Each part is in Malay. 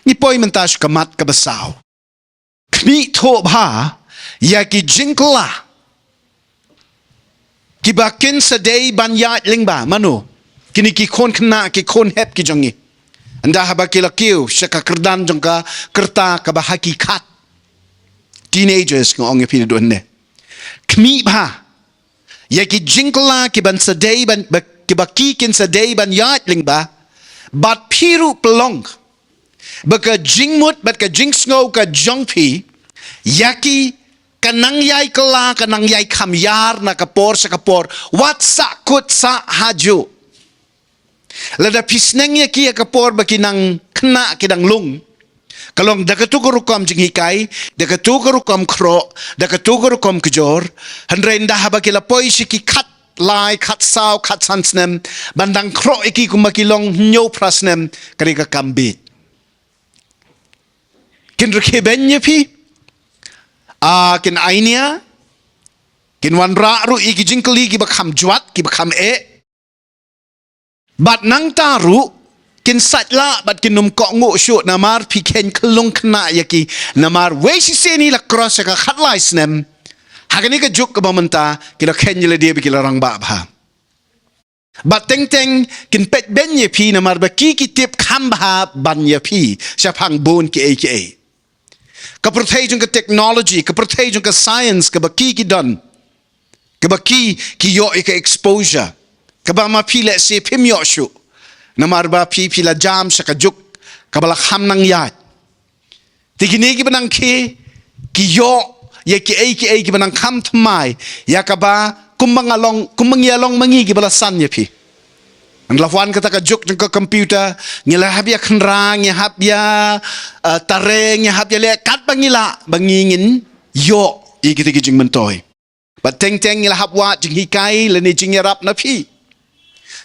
ni poi mentas kamat kabasau kmi tho bha ya ki jingkla ki bakin sadei banya lingba manu kini ki khon khna ki khon hep ki jongi anda haba ki lakiu shaka kerdan jongka kerta ka ba hakikat teenagers ngong ngi don ne kmi bha ya ki jingkla ki ban sadei ban ki baki kin sadei banya lingba bat piru pelong baka jingmut bat ka jingsngo ka jongpi yaki kanang yai kala kanang yai kamyar na kapor sa kapor wat sa kut sa hajo lada pisneng yaki kapor baki nang kena kidang lung kalong dakatugurukom jinghikai dakatugurukom kro dakatugurukom kjor hanrenda habaki lapoi shiki kat lai kat sao kat sansnem bandang kro iki kumakilong nyo prasnem karika kambit kin rekebenya pi kin ainia kin wanra ru iki jingkeli ki bakam juat ki bakam bat nang taru kin satla bat kin num ko ngo shu namar pi ken klung kna yaki namar wesi seni la cross ka khatlai snem hagani ka juk ka bamanta kila ken yele de bi rang ba bha bat teng teng kin pet benye pi namar ba ki tip khamba ban ye pi shapang bon ki kapertai jung ka technology kapertai jung ka science ka baki ki don ka baki ki yo ka exposure ka ba ma pi le se pim yo shu namar ba pi la jam sa ka juk ka bala kham nang ya tikini ki banang ki yo ye ki banang kham thmai ya ka ba kumangyalong mangi ki bala san ye pi an lafwan kata ka juk jung ka computer ngila habya khnrang ya habya tareng ya habya le kat bangila bangingin yo igiti jing mentoy but teng teng ngila habwa jing hikai le ni jing yarap na pi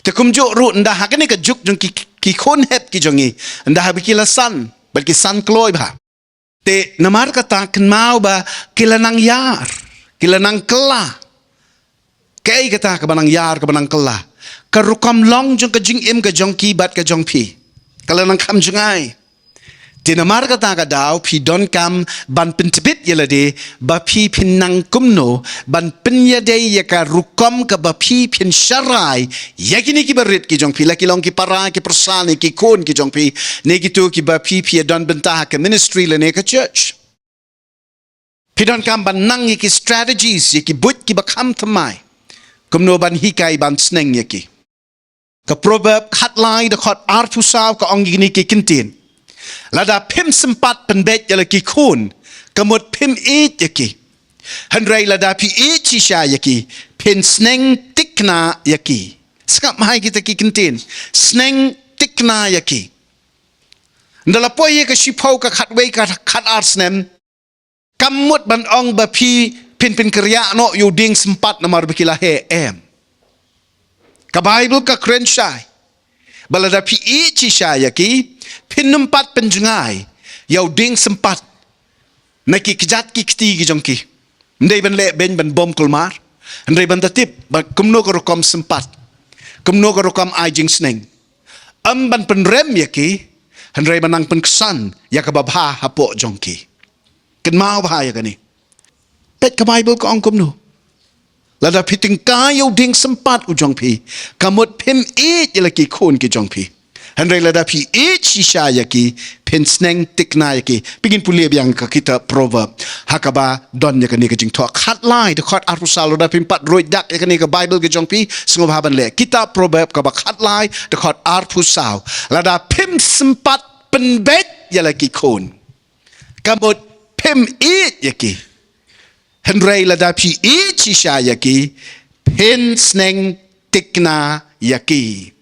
te kumjo ru nda hakane ka juk jung ki khon hep ki jongi nda habikila san balki san kloy ba te namar kata kenmau ba kilanang yar kilanang kela kai kata ka banang yar ka banang kela karukam long jong ka jing im ka jong ki bat ka jong pi kalanang kam jungai tinamar ka ta ka daw pi don kam ban pentipit yelade ba pi pinang kumno ban pinyade ya ka rukom ka ba pi pin sharai yakini ki barit ki jong pi laki long ki para ki persani ki kon ki jong pi ne ki tu ki ba pi don bentah ka ministry le ne ka church pi don kam ban nang ki strategies ki but ki ba kam thamai kumno ban hikai ban sneng yaki ka proverb khatlai de khot artu saw ka ongini ki kintin lada pim sempat penbet yala ki khun kamut pim yaki handrai lada pi chi sha yaki pin sneng tikna yaki skap mai kita ki kintin sneng tikna yaki ndala poye ka shipau ka khatwei ka khat arsnem kamut ban ong ba pi pin kerja no you ding sempat namar bikila he ka Bible ka krenshai balada pi chi shaya ki pin numpat penjungai you ding sempat naki kijat ki kti ki jongki ndai ban le ben ban bom kulmar ndai ban tatip ba kumno ko rokom sempat kumno ko rokom ai jing sneng ban penrem yaki ndai banang penkesan ya ka babha hapo jongki ken mau bahaya kani pet ka Bible ko ang kumno lada piting kayo ding sempat ujong pi kamut pim yala ki khun ki jong pi handrai lada pi shisha yaki pin sneng tikna yaki pingin puli biang ka kita proverb hakaba don yakani ka jing tho khat lai de khot arusal lada pim pat roi dak yakani ka Bible ki jong pi sngob haban le kita proverb ka ba khat lai de khot arusal lada pim sempat penbet yala ki khun kamut pim yaki handrai lada pi chi sha yaki pin sneng tikna yaki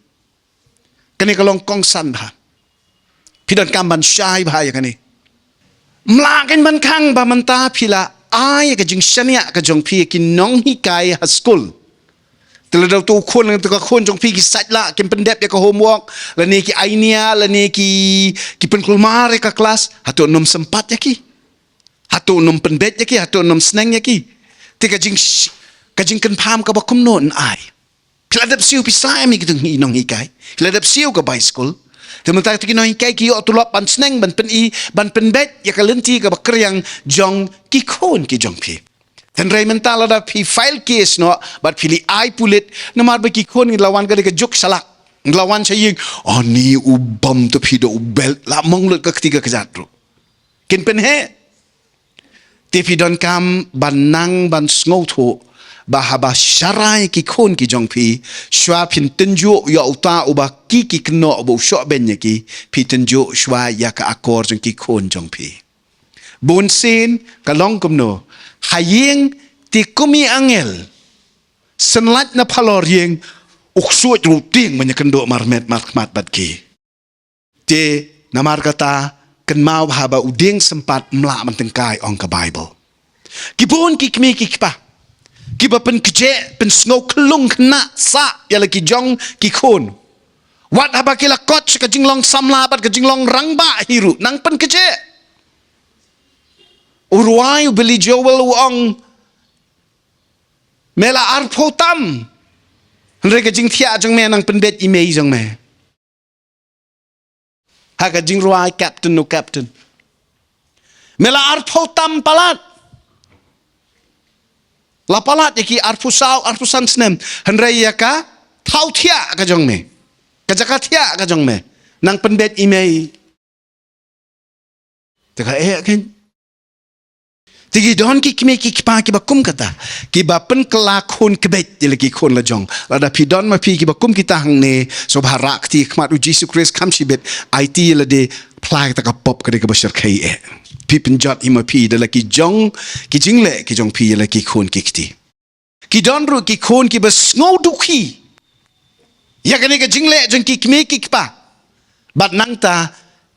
kani kalong kong san ba pidan kamban shai ba yakani mlakin ban khang ba manta phila ai ka jing shania ka jong pi ki nong hi kai ha school telado tu khon to ka khon jong pi ki satla kim pendep ya ka homework la ni ki ainia la ni ki pen kulmare ka kelas hatu nom sempat yaki hatu nom penbet yaki hatu nom sneng yaki te ka jing KUMNO ka ba KUMNO ai kiladap siu pi sai mi kitong inong hikai kiladap siu ka by school Teman tak kita kai ki yo tulop ban sneng ban pen i ban pen bet ya kalenti ka bakriang jong ki khun ki jong pi. Dan ray mental ada pi file case no but pili ai pulit namar ba ki khun lawan ka juk salak. Lawan saya ni ubam tu pi do ubel la monglut ka ketiga kejat ru. Kin pen he Tipi don kam ban nang ban sngoto bahaba syarai ki khun ki jongpi shwa pin tenju ya uta uba ki kno bo shok ben ki pi tenju shwa ya ka akor jong ki khun jongpi bon sin ka long kumno hayeng ti kumi angel senlat na phalor yeng uksuat ru ting manyakendo marmet markmat bat ki te namar kata kan mau haba uding sempat melak mentengkai ong ke Bible. Kibun kikmi kikpa. Kiba pen keje pen snow kelung kena sa ya lagi jong kikun. Wat haba kila koch ke jinglong samla bat ke jinglong rangba hiru nang pen keje. Uruai beli jowel uong mela arpotam. Henry ke jing tia jong me nang pen bet imei jong me. Haga jing ruai captain no captain. Mela arpo tam palat. La palat yaki arpo sau arpo san snem. Henry yaka tau tia ka jong me. Kajaka tia ka jong me. Nang penbet imei. Taka kan. Tigi don ki kime ki kipa ki bakum kata. Ki bapen kelakun kebet di lagi kun la jong. Lada pi don ma pi ki bakum kita hang ne so barak ti kmat u Jesus Christ kam shibet IT la de plai ta ka pop ka de ka bashar kai e. Pi penjat ima pi de lagi jong ki jingle ki jong pi lagi kun ki kti. Ki don ru ki kun ki bas ngau duki. Ya ka ne ka jingle jong ki kime ki kipa. Bat nang ta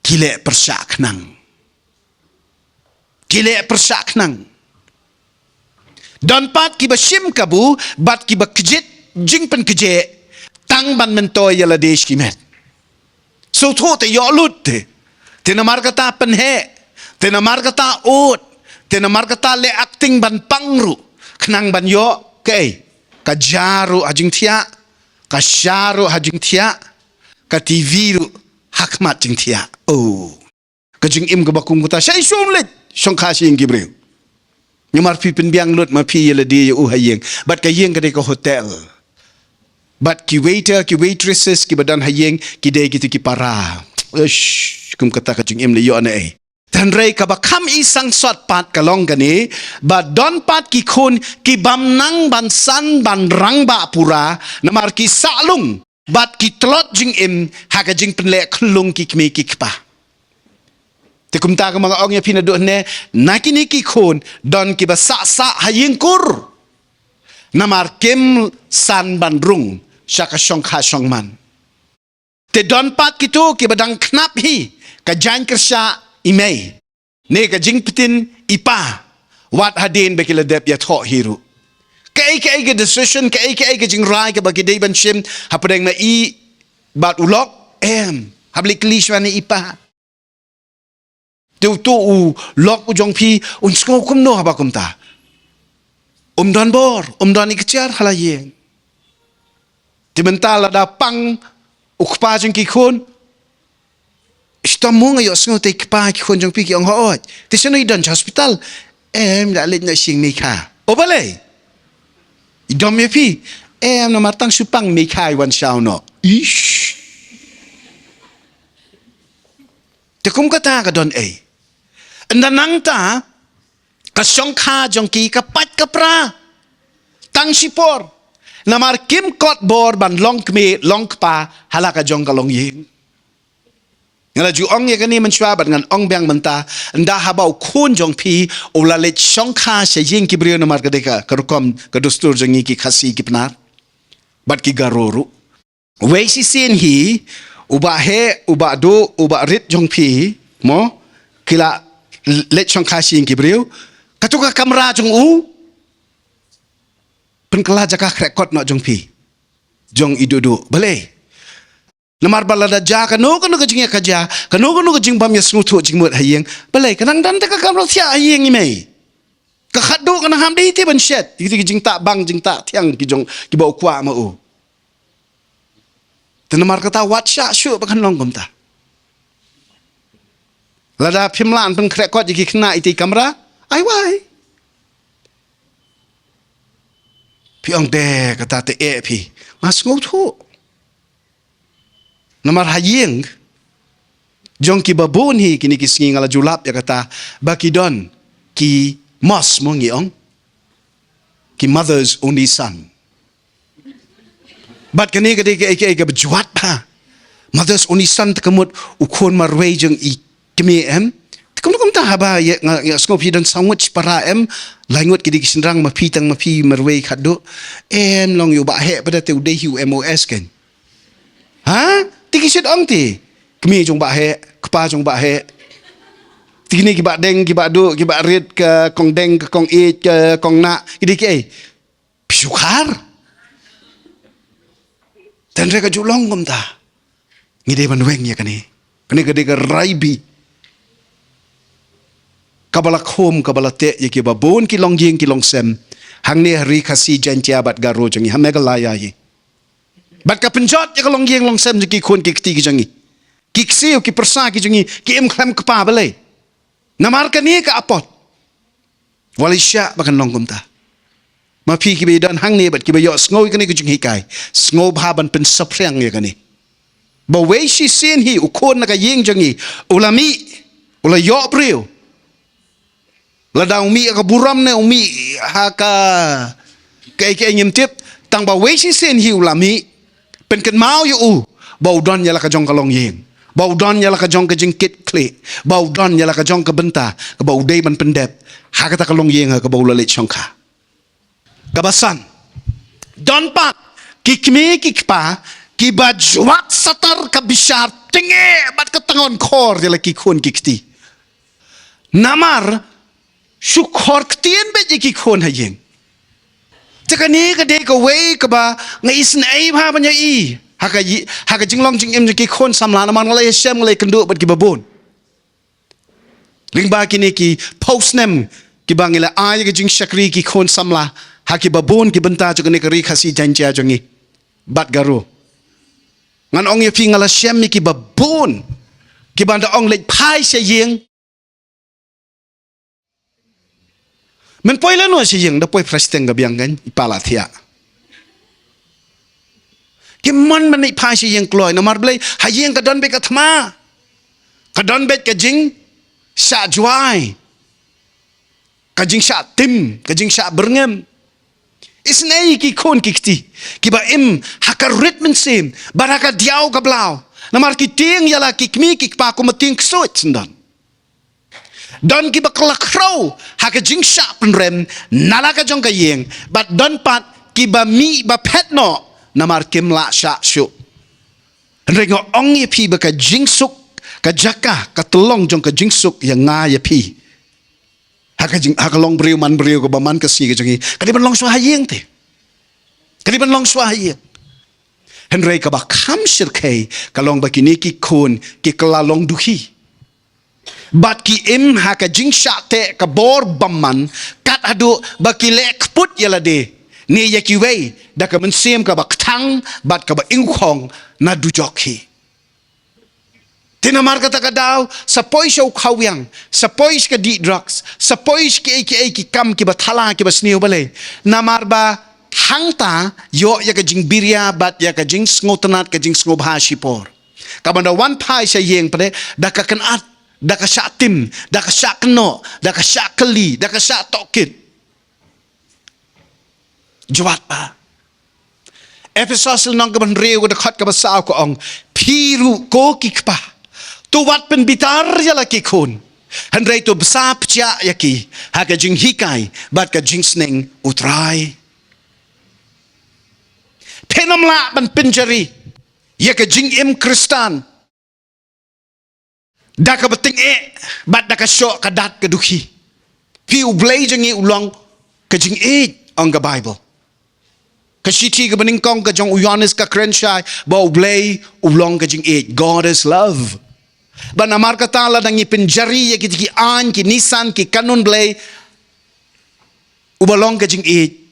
ki le persyak nang. Kile persak nang. Don pat kiba shim kabu, bat kiba kejit, jing pen keje, tang ban mentoy yala desh kimet. So to te yolut te. Te namar kata pen he, te namar kata ot, te namar kata le acting ban pangru, knang ban yo, kay, kajaru hajing tia, kasyaru hajing tia, ka TV ru hakmat jing tia. Oh. Kajing im kebakum kata, syai syumlit. Song Khasi yang gibreu. Nyamar pi penbiang lut ma pi yela dia hayeng. Bat ka yeng ka hotel. Bat ki waiter, ki waitresses, ki badan hayeng, ki day gitu ki para. Ush, kum kata ka jing im le yo ana e. Dan rei ka bakam isang sot pat kalong gani, ba don pat ki khun, ki bam nang ban san ban rang ba pura, namar ki salung, bat ki tlot jing im, haka jing penlek klung ki kme ki kpa. Te kumta ka mga ong ya pinadot ne nakini ki khun don ki ba sa hayeng kur namar kim san ban rung syaka syong kha syong man te don pat kitu ki badang knap hi ka jan kersya imei ne ka jing pitin ipa wat hadin be kila dep ya tho hiru kai ga decision kai ga jing rai ka bagi dei ban shim hapadeng na i bat ulok habli klishwa ni ipa tu lok ujong pi unsko kumno haba kumta don bor don ikchar halayeng ti mental ada pang ukpa jong ki khun istamung ayo sngo te kpa ki khun jong pi ki ong hoot ti seno idan hospital da let na sing mi kha obale idom me pi na martang supang mi khai wan shao no ish te kum kata ka don Nang ta kasyong kha jong ki kapat kapra tang sipor namar kim kot bor ban long kme long pa halaka jong kalong yin ngala ju ong ye kani man shwa ban ngan ong byang manta nda habau khun jong pi olalet syong kha she yin ki brio namar ka deka karukom kadustur jong ki khasi ki pnar bat ki garoru we si sin hi uba he uba do uba rit jong pi mo kila let syong Khasi yang kibriu katuka kamera jong penkala jaka rekod nak jong pi jong idudu balai namar balada ja kanu kajing kaja kanu kajing bam ya snutu jing mut hayeng balai kanang dan taka kamera sia hayeng imei ka khadu kana ham dei ti ban shet itu jing tak bang jing tak tiang ki jong ki bau kwa ma tenamar kata wat sya syu bakan long kumta Lada pimlan pen krekot jiki kena iti kamera. Ai wai. Pi ong de kata te pi. Mas ngau tu. Namar hayeng. Jong ki babun hi kini kisingi ngala julap ya kata baki don ki mos mo ngiong. Ki mother's only son. But kini kadi ke berjuat pa. Mother's only son tekemut ukun marway jeng i kemi em. Tekemut tak haba ya skopi dan sandwich para em. Langut kidi kisinrang mapi tang mapi marway kado. En long yu ba he pada te udah hiu MOS kan. Ha? Tikisit ong ti. Kemi jong ba he, kepa jong ba he. Tikini ki ba deng, ki ba du, ki ba rit ke kong deng, ke kong it, ke kong nak. Kidi ki ai. Pisukar. Dan mereka julong kum ta. Ngide banweng ya kani. Kani kadi ke raibi. Kabala khom, kabala te, ya ki babon ki long jing ki long sem. Hang ni hari khasi jantia bat garo jangi. Hamega laya ye. Bat ka penjot ya ka long jing long sem ki khun ki kti ki jangi. Ki ksiu ki persa ki jangi. Ki em klem kepa balai. Namar kani ka apot. Walisya bakan long kum ta. Mapi ki bedan hang ni bat ki bayo sngoy kani ki jing hikai. Sngoy bahaban pen sapriang ya kani. Ba wei shi sin hi ukon na ka ying jangi. Ulami. Ula yo brio. Lada umi ka buram ne umi haka kai nyem tip tang ba wei shi sin hi ulami. Pen ken mau yu u. Ba udon ya la ka jong ka long ying. Ba udon ya la ka jong ka jing kit kle. Ba udon ya la ka jong ka benta. Ka ba udai man pendep. Haka ta ka long ying ka ba ulalit chongka. Kabasan don pak kikmi kikpa ki bajwat satar ka bishar tinge bat ka tangon khor de la ki khun kikti namar shukhor ktien be ki khun hayeng takani ka de ka wei ka ba ngai isn ai bha ban ya i haka jinglong jing em ki khun samla namar ngalai shem ngalai kendu bat ki babon lingba kini ki postnem ki bangila ay ka jing shakri ki khun samla haki babon ki benta jo kene kari khasi janjia jongi bat garo ngan ong ye pingala shem ki babon ki banda ong lek phai se yeng men poila no se yeng da poi presteng ga biang gan ipala thia ki man man phai se yeng kloi na mar blai ha yeng ka don be ka thma ka don be ka jing sha juai ka jing sha tim ka jing sha berngem isnei ki khun kikti ki ba im haka ritmen sem baraka diau ka blau namar ki ting yala ki kmi ki pa ko mating ksuit sindan don ki ba klakro haka jing sha penrem nalaka jong ka yeng but don pat ki ba mi ba petno namar kim la sha shu rengo ong ye pi ba ka jing suk ka jaka ka tolong jong ka jing suk yang nga ye pi haka long brio man brio ko baman kasi ke jangi kadi ban long swa hayeng te kadi ban long swa hayeng henrei ka ba kham shir kai ka long ba kini ki khun ki kala long duhi bat ki im haka jing sha te ka bor baman kat adu ba ki lek put yala de ni ya ki wei da ka men sem ka ba thang bat ka ba ingkhong na du jokhi Tina marka taka daw, sa pois siya ukawyang, sa pois ka di drugs, sa pois ki kam ki bathala ki basniyo balay, na marba hangta, yo ya ka jing birya, bat ya ka jing sngotanat ka jing snobhashi por. Kabanda one pai siya yeng pade, da ka kanat, da ka siya tim, da ka siya kano, da ka siya kali, da ka siya tokit. Jawat pa. Episode nang kaban reo da khat ka basaw ko ang, piru ko kikpa. Tuwat penbitar ya laki kun. Handrai tu besap cia yaki. Haka jing hikai. Bat ka jing sneng utrai. Penam la ban penjari. Yaka jing im kristan. Daka beting bat daka syok kadat keduki. Piu blay jangi ulang. Ka jing ang ka Bible. Kashiti ka beningkong ka jong uyanis ka krensyay. Ba blay ulang ka jing God is love. Banamar kata la dangi penjari ya ki an ki nisan ki kanun blay ubalong ka jing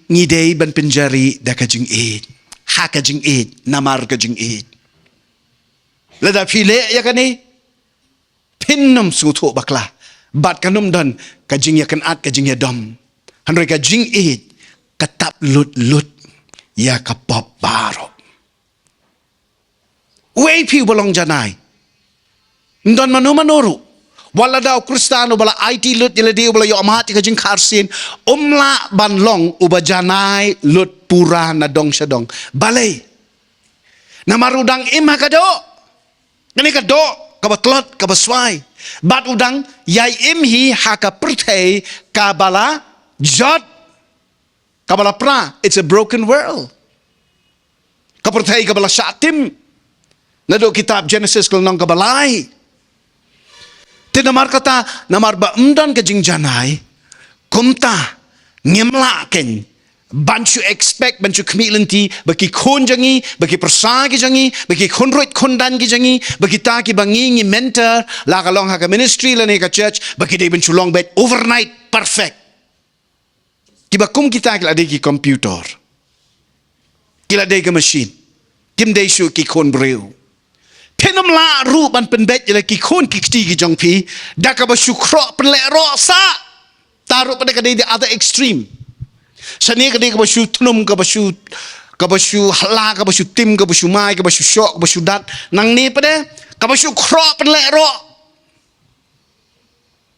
ngidei ban penjari da ka jing ha ka jing namar ka jing lada file ya kani pinnum sutu bakla bat kanum don kajing ya kan at kajing ya dom hanre kajing it katap lut ya kapop baro way pi bolong janai don manoru wala daw kristano bala IT lut yela dia bala yo amat kajing karsin umla banlong uba janai lut pura na dong sadong balai na marudang imha kado ngani kado kabatlot kabaswai bat udang yai imhi haka pertei kabala jot kabala pra it's a broken world kapertei kabala syatim nado kitab Genesis kelong kabalai tinamar kata namar ba umdan kajing janai kumta ngemla ken bantu expect bantu kemilenti bagi kon jangi bagi persagi jangi bagi konroit kondan ki jangi bagi taki bangi mentor la kalong ha ministry la ne ka church bagi dei bantu long bed overnight perfect kiba kum kita kila dei ki computer kila dei ki machine kim dei shu ki kon breu penam la ru ban pen bet la ki kon ki ti ki jong pi da ka ba shu kro pen le ro sa taruh pada ka dei the other extreme sani kadai ka basu tunum ka basu hala ka basu tim ka basu mai ka basu syok ka basu dat nang ni pada ka basu krop pen ro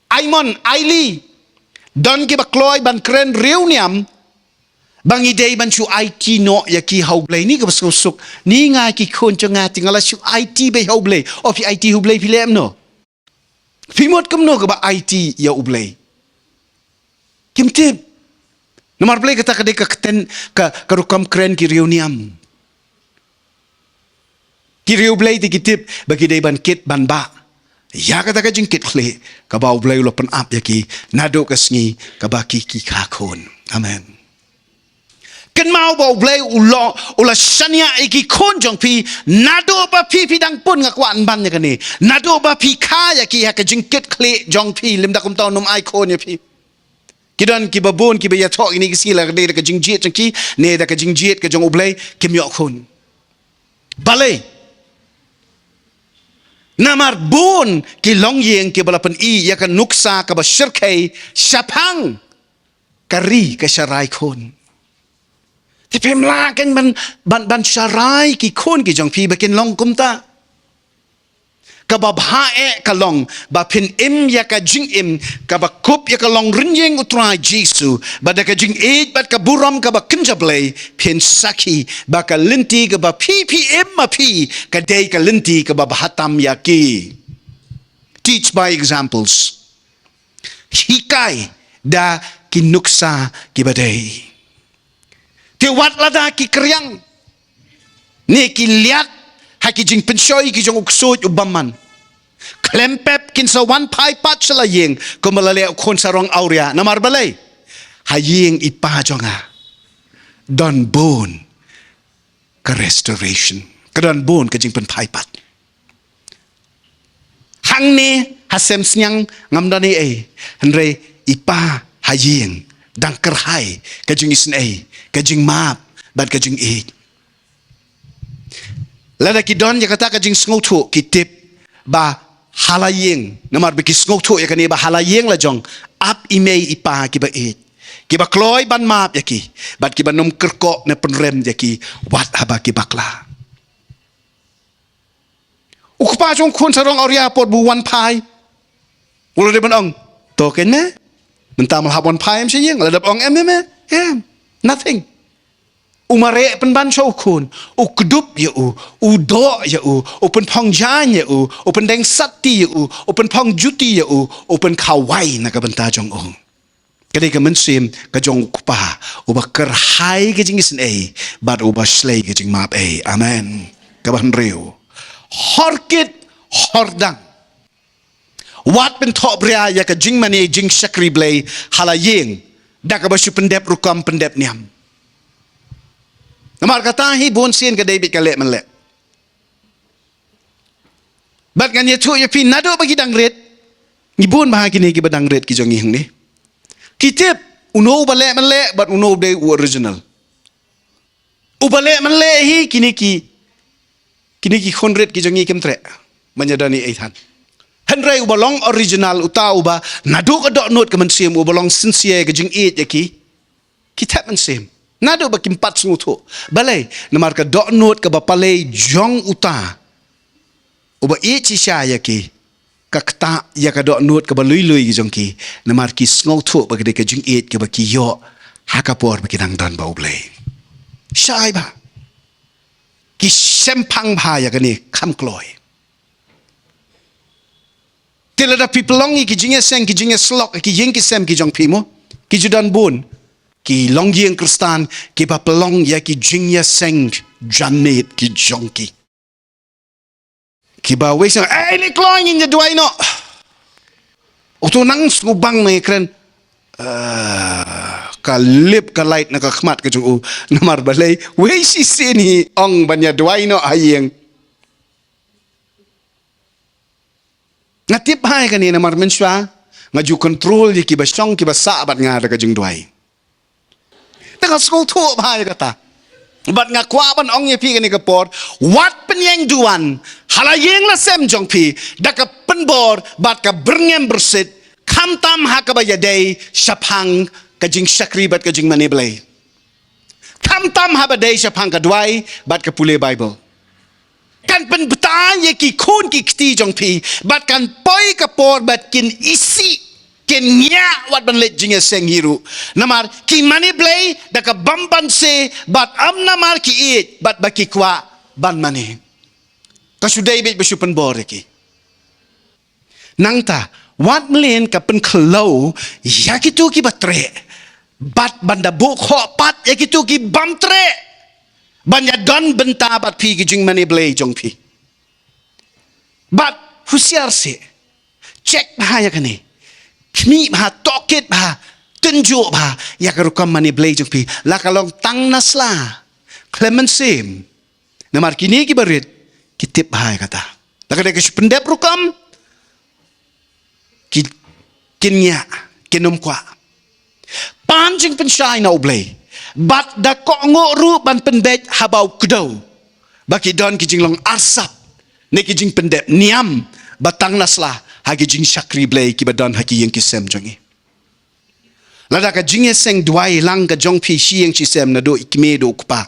Aimon Aili don ki bakloi ban kren reuniam bang idei ban su IT no ya ki hau blai ni ka basu suk ni nga ki kon changa tingala su IT be hau blai o fi IT hu blai fi lem no fi mot kum no ka ba IT ya u blai kim tip nomor play kata kadek keten ka rukam keren ki reuniam. Ki riu play ti kitip bagi dei ban kit ban ba. Ya kata ka jingkit kle ka bau play lo pen up ya ki nado ka sngi ka ba ki KHUN. Amen. Ken mau bau play ula shania iki kon jong pi nado ba pi dang pun nga kwan ban ya kani. Nado ba pi ka ya ki ha ka jingkit kle jong pi lim da kum taw num ai kon ya pi. Kidan ki babon ki baya thok ini kisi la de ka jingjiet changki ne da ka jingjiet ka jong ublai kim yok khun balai namar bon ki long yeng ki balapan I ya ka nuksa ka ba shirkai syapang kari ka syarai khun tapi melakan ban syarai ki khun ki jong pi bakin long kumta kababhae kalong ba pin im ya ka jing im ka ba kup ya ka long rinyeng utrai Jesu ba da ka jing age ba ka buram ka ba kinjablay pin saki ba ka linti ka ba ppm ma pi ka day ka linti ka ba hatam ya ki teach by examples hikai da kinuksa ki badai ti wat lada ki kriang ni ki liat haki jing pensoi ki jong uksut ubaman klempep kin sa wan pai pat sala yeng ko malale kon sarong auria namar balai hayeng ipa jonga don bon ka restoration ka don bon ka jing pen pai pat hang ne hasem snyang ngamdani henre ipa hayeng dang kerhai ka jing isen ka jing map bad ka jing lada ki don ya kata ka jing sngotu kitip ba halayeng namar bi ki sngotu ya kani ba halayeng la jong ap imei ipa ki ba ki ba kloi ban map ya ki bat ki ba nom kerko ne penrem ya ki wat haba ki bakla ukpa jong kun sarong auria pot bu wan pai ulo de ban ong to ken ne mentam hab wan pai em siyeng la dap ong em nothing umare penban show kun ukdup ya do ya pen pong jan ya pen deng sati ya pen pong juti ya pen kawai na ka banta jong ong kadai ka mensim ka jong kupa ubakar hai ka jing isen bad uba slay ka jing map amen ka ban reu horkit hordang wat pen top ria ya ka jing mani jing shakri blay halayeng da ka basu pendep rukam pendep niam namar kata hi bon sien ka David ka le man le bat kan ye thu ye pi nado bagi dangret ni bon bah kini ki badang ret ki jong hing ni kitip uno bale man le bat uno de original ubale man le hi kini ki khonret ki jong kem tre manyadani ai than Henry ubalong original utau ba nadu ka dok not ka man sim ubalong sincere ka jing it yaki kita man sim nadu ba kimpat sunguto balai namar ka dok not ka ba palai jong uta uba it chi sha yaki ka kta ya ka dok not ka ba lui lui ki jong ki namar ki sngoto ba ka jing it ka ba ki yo hakapor ba ki dang dan ba ublai shai ba ki sempang ba ya ka ni kam kloi Tilada pi pelongi ki jinga seng ki jinga slok ki jing ki sem ki jong pimo ki judan bun ki long jing kristan ki pa pelong ya ki jinga seng janet ki jong ki ba we sang ni kloi in the duai no oto nang skubang mai kren ka lip ka light na ka khmat ka jong u namar balai we si seni ong banya duai no ayeng ngatip hai kan ni namar menswa ngaju control ye ki basong ki basa bat nga ka jing duai tanga skol thu bhai kata bat nga kwa ban ong ye pi kan ni ka por wat penyeng duan halayeng la sem jong pi da ka penbor bat ka berngem bersit kham tam ha ka ba ya dei shapang ka jing shakri bat ka jing mane blai kham tam ha ba dei shapang ka duai bat ka pule bible kan pen betan ye ki khun ki kti jong pi bat kan poi ka por bat kin isi kin nya wat ban let jinga seng hiru namar ki mani blai da ka bamban se bat am namar ki it bat ba ki kwa ban mani ka sudai be besu pen bor ki nangta wat mlen ka pen khlo ya ki tu ki batre bat banda bu kho pat ya ki tu ki bam tre banyak don benta bat pi ki jing mani blai jong pi bat husiar se cek bahaya kani kmi bah toket bah tunjuk bah ya ka rukam mani blai jong pi la kalong tang nasla clemensim namar kini ki barit kitip bahaya kata la ka de pendep rukam ki kinya kinum kwa panjing pensyai na blai bat da ko ngoru ban pendek habau kudau baki don kijing long arsap ne kijing pendek niam batang naslah hagi jing shakri blai ki badon haki yang kisem jongi lada ka jinge seng duai lang ka jong pi shi yang chisem na do ikme do kupa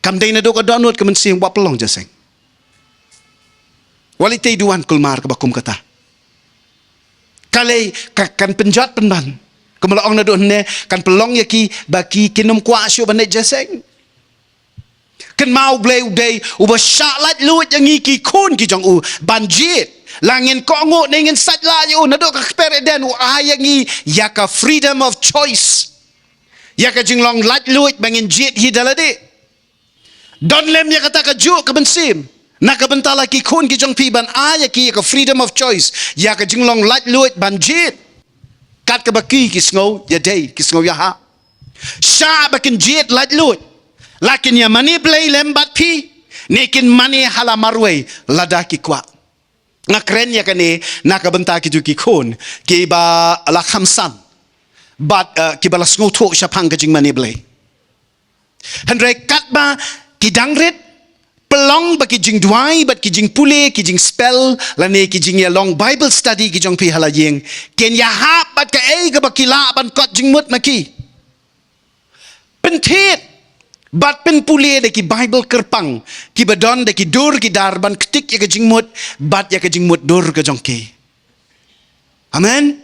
kam dai na do ka donot ka men sing wa pelong jaseng walite duan kulmar ka bakum kata kale kan penjat penban Kemalaong na doon ne kan pelong yaki baki kinum kwa syo banet jaseng kan mau blai udai uba syalat luit yang iki kun ki jong u banjit langin ko ngo ningen satla yu na do ka kpere den u ayangi yaka freedom of choice yaka jinglong lat luit bangin jit hidalade don lem ya kata ka ju ka bensim na ka bentala ki kun ki jong pi ban ayaki yaka freedom of choice yaka jinglong lat luit banjit kat ka baki kisngo ya day kisngo ya ha sha bakin jet lat lut lakin ya mani play lembat pi nekin mani hala marwe lada ki kwa ngakren ya kane nakabenta ki ki khun ki ba la khamsan bat ki bala sngo tho shapang ka jing mani play handre kat ba ki dangret pelong baki jing duai bat ki jing pule ki jing spell lane ki jing ya long bible study ki jong pi hala yeng ken ya ha bat ka ei ka baki la ban kot jing mut maki pentit bat pen pule de ki bible kerpang ki badon de ki dur ki dar ban ketik ya ka jing mut bat ya ka jing mut dur ka jong ki amen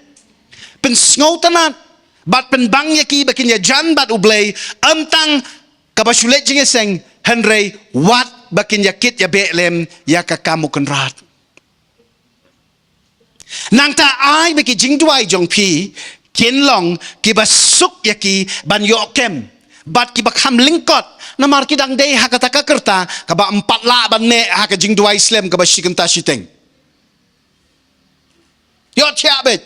pen sngo tanat bat pen bang ya ki bakin ya jan bat ublay amtang ka basulet jing seng henry wat bakin yakit ya be'lem ya ka kamu kenrat nang ta ai baki jing duai jong pi kin long ki basuk yaki ban yokem bat ki bakham lingkot namar ki dang dei hakata ka kerta ka ba 4 la ban ne ha ka jing duai islam ka ba shikenta shiteng yo chiabet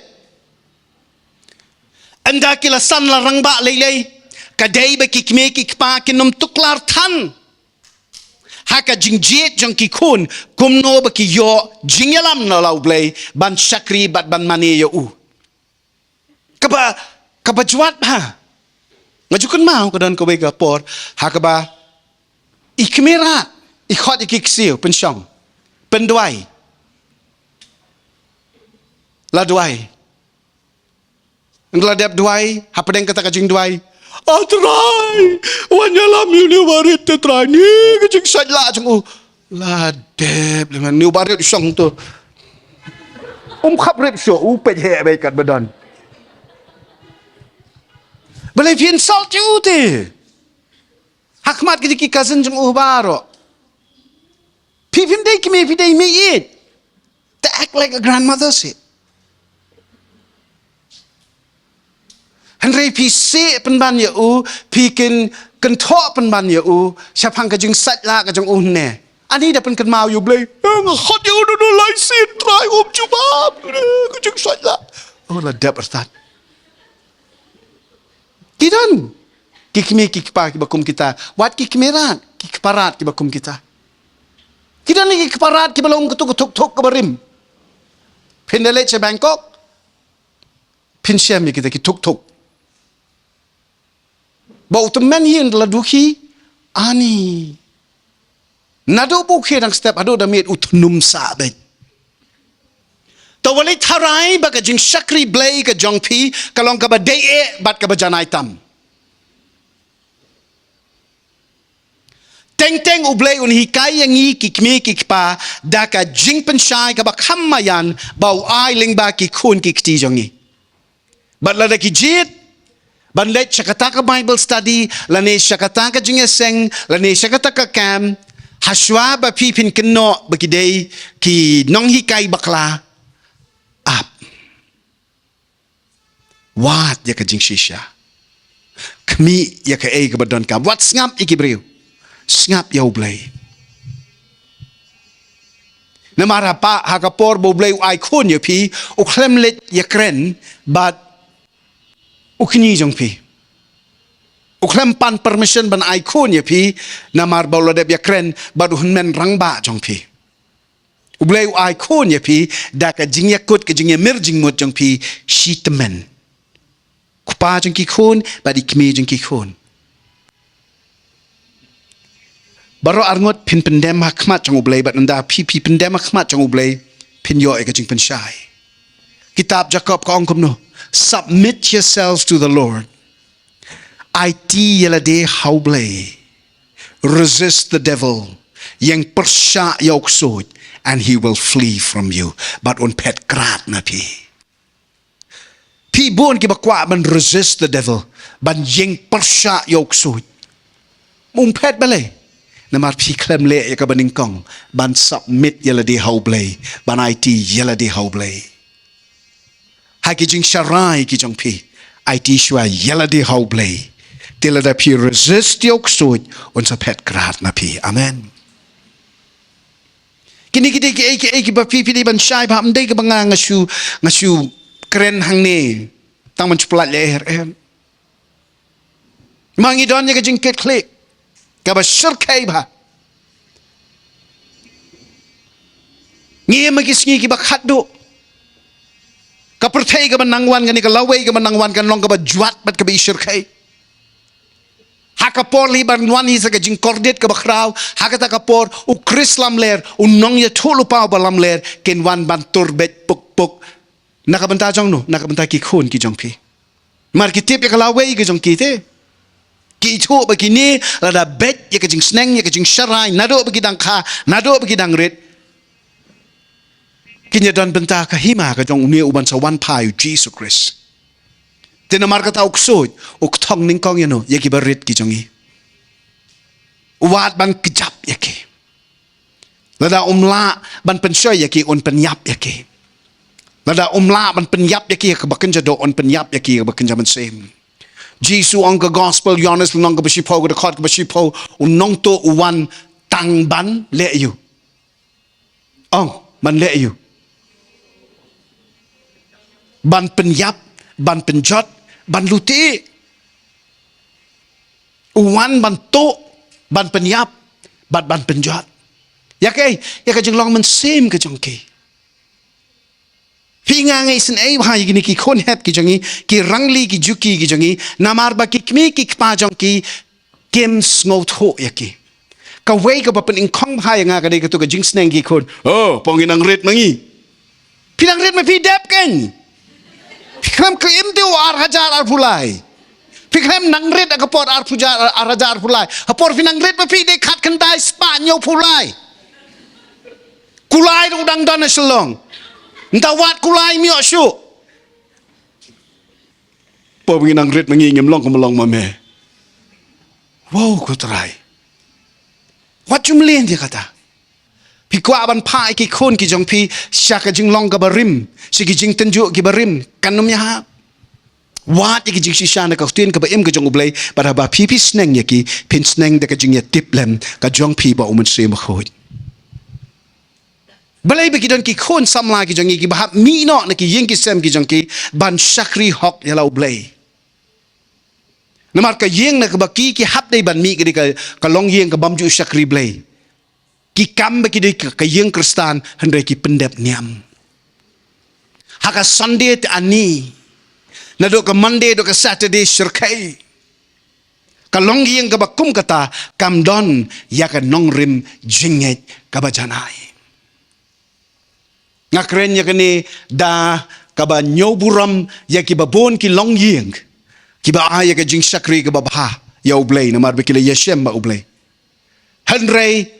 anda kila san la rangba leilei ka dei baki kme ki pa kinum tuklar than haka jingjet jong ki kun kumno baki yo jingelam na lau blay ban shakri bat ban mane yo u kaba juat ba ngajukun mau kadan ko bega por hakaba ikmera ikhot ikiksiu pensyong penduai La duai. Ngla dep duai, hapa deng kata kajing duai. Try. Wanyalam ni warit try ni kajing sajla jeng la dep dengan ni warit song tu. Khap rip so pet he bai kat badan. Boleh insult you te. Hakmat kajiki cousin jeng baro. Pipim day kimi pidai me eat. They act like a grandmother said. Henry pi se penban ya pi ken thok penban ya siapang kajing sajla kajing ne. Ani dah pen mau you blay. Hot you do like sin try cuba kajing sajla. La dep ertat. Kidan. Kikimi kikpa kibakum kita. Wat kikmerat kikparat kibakum kita. Kidan ni kikparat kibalong ketuk kebarim. Pendele ce Bangkok. Pinsyam ya kita kituk. Bau teman yang telah duki, ani. Nado buke dang step ado damit utnum sabet. Tawali tarai baka jing shakri blay ka jongpi kalong ka ba dee bat ka ba janai tam. Teng ublay un hikai yang i kikmi kikpa daka jing pensyai ka ba kamayan bau ai ling ba ki khun ki kti jongi. Bat lada ki jit Banlet syakataka Bible study, lane syakataka jingeseng, lane syakataka kam, haswa ba pipin KUMNO bakidei ki nong hikai bakla up. Wat ya ka jing shisha. Kami ya ka ka badon kam. Wat ngap ikibriu. Ngap ya ublay. Namara pa hakapor bo ublay ai khun ya pi, uklemlet ya kren, but ukni jong pi. Uklem pan permission ban ai khun ya pi namar bawla deb ya kren badu men rangba jong pi. Ublay ai khun ya pi da ka jing yakut ka jing mir jing mot jong pi shitmen. Kupa jong ki khun badi kmi jong ki khun. Baro arngot pin pendem hakmat jong ublay bat nda pi pendem hakmat jong ublay pin yo ka jing pen shai. Kitab Jacob ka KUMNO. Submit yourselves to the Lord. IT yelade hauble. Resist the devil. Yang persya yoksud. And he will flee from you. But on pet krat na pi. Pi bon ki bakwa man resist the devil. Ban yang persya yoksud. Pet bale. Namar pi klem le ya ka baningkong. Ban submit yelade hauble. Ban IT yelade hauble. Haki jing sharai ki jong pi. IT shwa yela di hau blay. Tila da pi resist yok sud. Unsa pet krat na pi. Amen. Kini kiti ki eki ba pi di ban syai pa mday ka ba nga ngasyu keren hang ni. Tang man chuplat leher en. Mangi don niya ka jing kit klik. Ka ba syirkay ba. Ngiya magisngi ki ba khatdo. Kapertai ka manangwan gani ka laway ka manangwan kan long ka ba juat bat ka ba isyirkay. Hakapor li barnwan hi sa ka jing kordet ka ba kraw. Hakata kapor u kris lam ler unong ya tulu pa ba lam ler kenwan ban turbet puk. Nakabanta jong no nakabanta ki khun ki jong pi. Mar ki tip ya ka laway ka jong ki te. Ki itu ba ki ni lada bet ya ka jing sneng ya ka jing sharai nado ba ki dang kha nado ba ki dang ret. Kinya dan benta kahima ka jong unia uban sa wan payu Jesus Christ. Tinamar ka ta uksod uktong ning kong yano yaki barit ki jongi. Uwat ban kejap yaki. Lada umla ban pensyoy yaki on penyap yaki. Lada umla ban penyap yaki ka bakenja do on penyap yaki ka bakenja man same. Jisu ang ka gospel Yohanes nang ka basipo ka dakot ka basipo unong to uwan tangban le yu. Man le yu. Ban penyap, ban penjot, ban luti. Uwan ban to, ban penyap, ban penjot. Ya ka jeng long man same ka jong ki. Pi nga ngay sin ay wahai gini ki khon het ki jongi, ki rangli ki juki ki jongi, namar ba ki kmi ki kpa jong ki, kim sngot ho ya ki. Ka way ka pa pen ingkong bahaya nga ka day ka to ka jing sneng ki khon, pongin ang rit mangi. Pinang rit me pi dep ken. Piklem ke im tu ar hajar ar pulai. Piklem nang rit akapor ar pujar ar hajar pulai. Apor pinang rit me pi de kat kendai Spanyol pulai. Kulai dong dang dan selong. Entah wat kulai miok syuk. Po pinang rit mengingim long kemelong mame. Wow, ku terai. What jumlah dia kata? Pi kwa ban pai ki khun ki jong pi syaka jing long ka barim, si ki jing tenjuk ki barim, kanum ya ha. Wat ki jing sisana ka tin ka ba im ka jong ublay para ba pi sneng ya ki pin sneng de ka jing ya tip lem ka jong pi ba umun se ma khoi. Balai ba ki don ki khun samla ki jong ki ba mi no na ki ying ki sem ki jong ki ban shakri hok ya la ublay. Namar ka yeng na ka ba ki hap dai ban mi ki ka long yeng ka bamju shakri blay. Ki kam ba ki di ka yeng kristan hendai ki pendep niam. Haka Sunday te ani. Na do ka Monday do ka Saturday syirkai. Ka long yeng ka ba kum kata kam don ya ka nong rim jinget ka ba janai. Ngakren ya kani da ka ba nyoburam ya ki ba bon ki long yeng. Ki ba ya ka jing shakri ka ba ba ya ublay namar ba ki le yeshem ba ublay. Hendai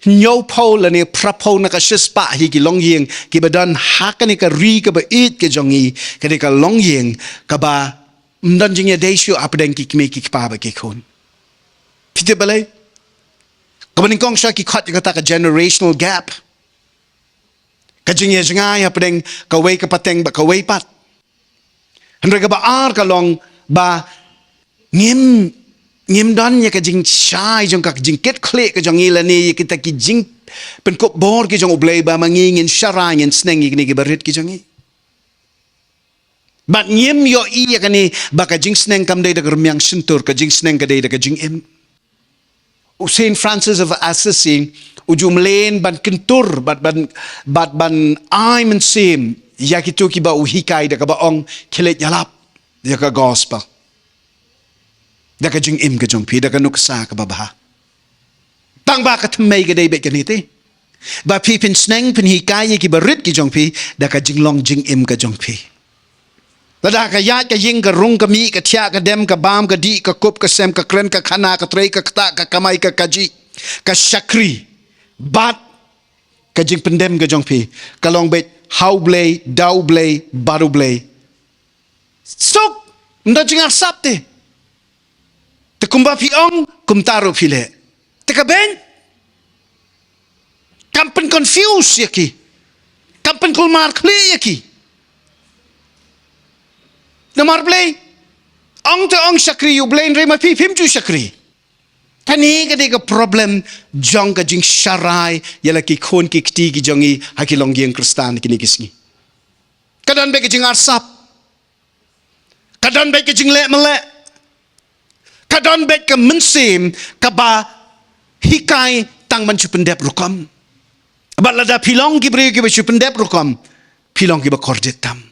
Nyau Paul ni prapo na ka shispa hi ki long yeng ki badan hakani ka ri ka ba it ke jongi ka ka long yeng ka ba mdan jing ya deishu apden ki kme ki pa ba ki khun pite balai ka ban kong sha ki khat ka ta ka generational gap ka jing ya jingai apden ka wei ka pateng ba ka wei pat handre ka ba ar ka long ba ngim don ya ka jing shai jong ka jing ket kle ka jong ila ni kita ki jing pen kop bor ki jong ublay ba mangingin sharangin sneng ni ki barit ki jong i bat ngim yo i ya ka ni ba ka jing sneng kam dai da rumyang sintur ka jing sneng ka dai da ka jing im Saint Francis of Assisi ujumlen ban kentur bat ban ai men sim ya ki tu ki ba uhikai da ka ba ong kilet yalap ya ka gospel da ka jing im ka jong pi da ka nuksa ka babaha tang ba ka tmei ka dai be ka niti ba pi pin sneng pin hi kai ki barit ki jong pi da ka jing long jing im ka jong pi da ka ya ka ying ka rung ka mi ka thya ka dem ka bam ka di ka kup ka sem ka kren ka khana ka trei ka kta ka kamai ka kaji ka shakri bat ka jing pendem ka jong pi ka long be how blay dau blay baru blay sok nda jing asap te te kumba pi ong kum taru pile te ka ben kampen confuse yaki kampen kulmar kli yaki namar blay ong te ong shakri yu blay re ma pi pim ju shakri tani ka de ka problem jong ka jing sharai yala ki khon ki kti ki jongi hakilong yeng kristan ki ni kisni kadan be ki jing arsap kadan be ki jing le male kadon bet ke mensim ka ba hikai tang man pendep rukam ba lada pilong ki bri ki ba pendep rukam pilong ki ba kordetam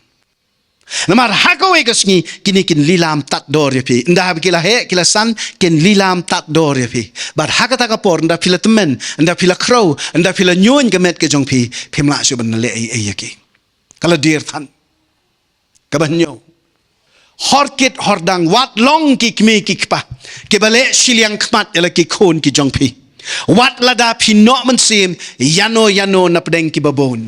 namar hakawe kasni kini kin lilam tat dor yapi nda kila he kila san kin lilam tat dor yapi bar hakata ka por nda pila temen nda pila crow nda pila nyon gamet ke jong pi pimla su ban le ai yaki kala dir than ka ban nyo horkit hordang wat long ki kme ki kpa ke bale shiliang khmat ela ki khon ki jongpi wat lada phi no man sim yano na pdeng ki babon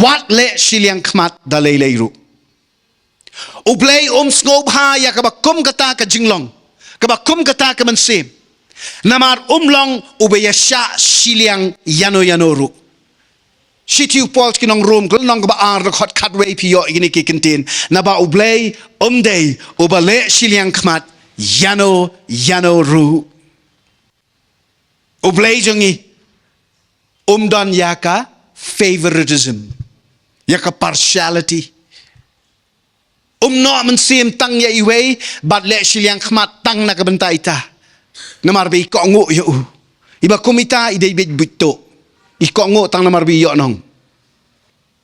wat le shiliang khmat da le ru ublay skob ha ya ka ba kum kata ka jinglong ka ba kum kata ka man sim namar long ubeyasha shiliang yano ru Situ Paul kinong room kulong ba ar khot khatway piyo ini ki kintin na ba ublay day ubale shiliang khmat yano ru ublay jongi don yaka favoritism yaka partiality no man sim tang ya iwe bat le shiliang khmat tang na kabanta ita namar be ko ngo yo iba komita ide be buto iko ngo tang namar bi yo nong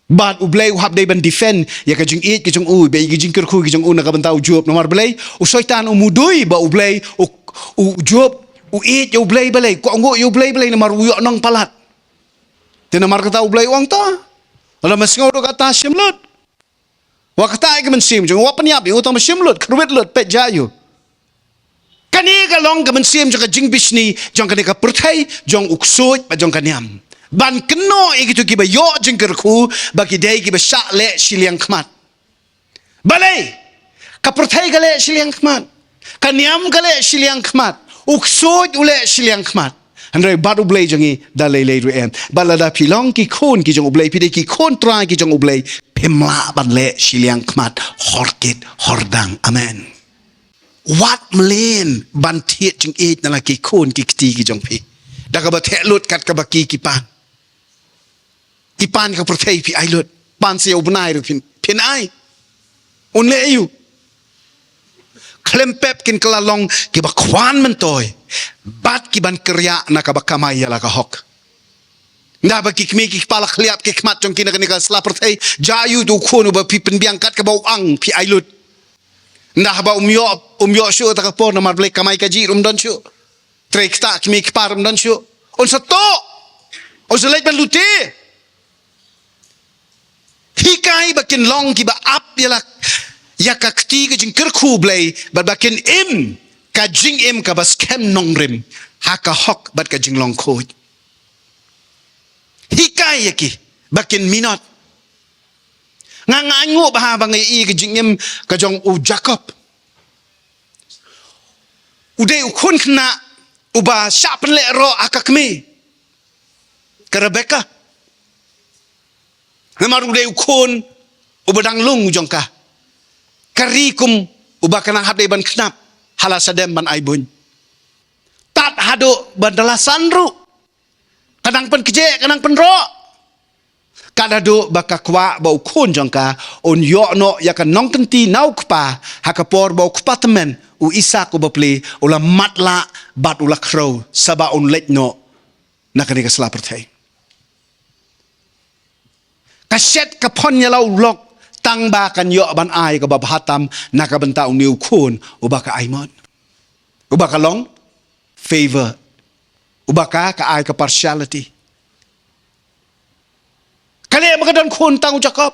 bat ublay uhab day ban defend ya ka jing it ki jong u be ki jing ker khu ki jong u na ka ban tau job namar blay u soitan umudui ba ublay u job u it yo ublay balay ko ngo yo ublay balay namar u yo nong palat Tinamar kata ublay uang ta. Ala masngaw do kata simlut. Wa kata ke mensim jong wa penyap utang simlut kruwet lut pet jayu. Kani ka long ka mensim jong ka jing bisni jong kani ka perthai jong uksoj ba jong kaniam. Ban keno igitu ki ba yo jing kerku ba ki dei ki ba syak le siliang khmat. Balai ka perthai ka le siliang khmat. Kaniam ka le siliang khmat. Uksoj ule siliang khmat. Andai batu ublay jangi dalai lay ruem. Balada pilong ki khun ki jong ublay pide ki khun trai ki jong ublay pemla ban le siliang khmat horkit hordang. Amen. Wat melen ban tiet jeng ej nala ki khun ki kti ki jong pi. Da ka ba the lut kat ka ba ki pan. Ki pan ka perthai pi ai lut. Pan se ubnai ru pin ai. Un le yu. Klempep kin kelalong ki ba kwan mentoy. Bat ki ban kerja na ka ba kamay ala ka hok. Nda ba ki kmi ki pala khliap ki khmat jong kina ka slaperthai jayu du khunu ba pi pen biangkat ka ba ang pi ai lut. Nda ba umyo syu ta ka por na mar blek kamay ka ji don syu. Trek ta kmi ki par don syu. On sa to. On sa lek ban luti. Hikai ba kin long ki ba ap yala ya ka kti ka jing kerku blay ba kin im ka jing im ka bas kem nong rim ha ka hok bat ka jing long khoj. Hikai yaki ba kin minot. Nga ngo ba ha ba ngai ka jing im ka jong u Jacob. Uday u khun khna u ba shapen le ro akakmi. Ka Rebecca. Ngamar uday u khun u badang lung jong ka. Karikum ubah kena hadai ban knap halasadem ban aibun. Tat hado ban dalasan ru. Kadang pen keje kadang pen ro. Kadado baka kwa bau kun jongka on yo no ya kan nong kenti nau kpa hakapor bau kpa temen u isak u bapli ula matla bat ula crow saba on let no nakani ka slapertai. Kaset kapon ya lau lok tang ba kan yo ban ai ka babhatam nakabanta uniu kun ubaka aimon ubaka long favor ubaka ka ai ka partiality kale makadon kun tang Jacob